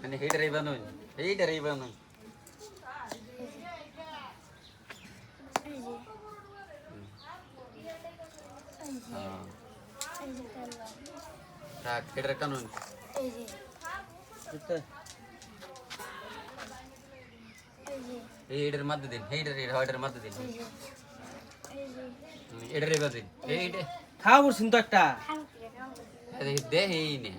মানে হেডারই বানুন হেডারই বানুন রাখ হেডার কানুন হেডার মধ্যে দিন হেডার মধ্যে দিন হেডারই বাদিন হেড খাওয়া বলছেন তো একটা দে হেই নে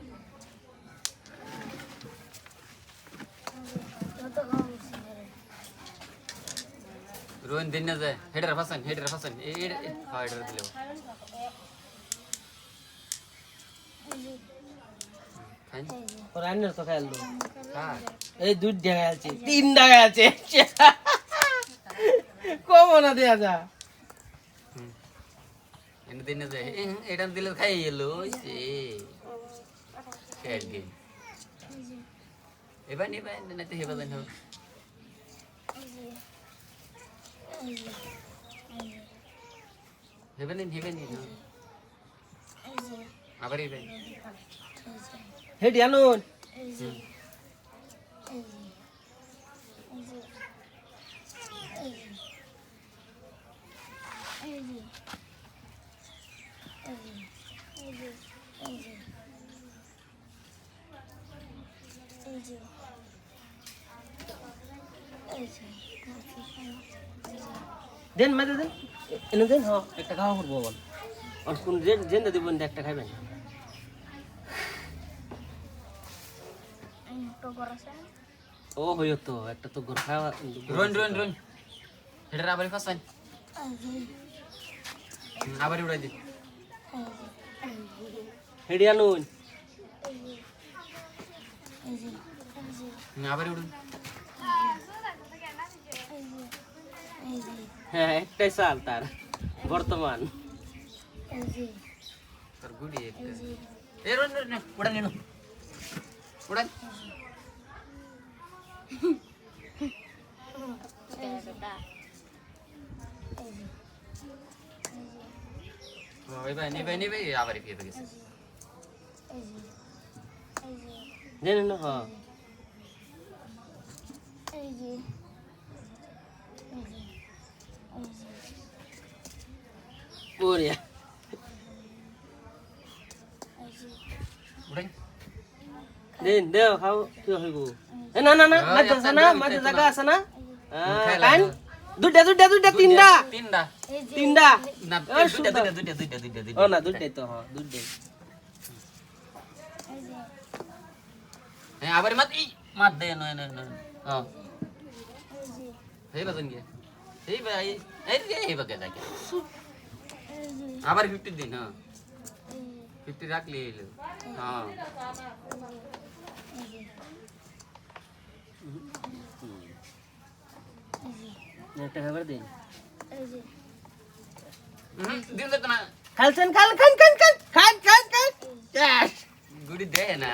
রোহন দিন না যায় হেডার ফাসান এই হেডার দিলো ওর আইনের তো খেয়াল হ্যাঁ এই 2 টাকা আছে 3 টাকা আছে কমও না দেয়া যা এনে দিন না যায় এটা দিলে খাই এলো সে খেল গেম এবার না তো হেবা জানো হেবেন আবার হেবেন হেডি আনুন দেন মাঝে দেন এনে দেন হ্যাঁ একটা খাওয়া করবো বল আর কোন জেন দিবেন একটা খাইবেন ও হইও তো একটা তো গোর খাওয়া রন হেডার আবার ফাসান আবার উড়াই দি হেডি আনুন আবার উড়ুন হ্যাঁ একটাই সাল তার বর্তমান তোর গুড়ি এ রন উড়ান এনো উড়ান নিবে আবার ফিরে গেছে দেন না হ্যাঁ ওরে উড়ান দেন দেও খাও কি হইব না মাঝে জায়গা আছে না কান দুইটা তিনটা না দুইটা ও না দুইটাই তো হ্যাঁ দুইটাই হ্যাঁ আবার মাত দে না হ্যাঁ হেই বাজন গে হেই ভাই এই বাগে যাকে আবার 50 দিন হ্যাঁ 50 রাখলি হ্যাঁ একটা খাবার দিন দিন তো না খালছেন খান গুড়ি দে না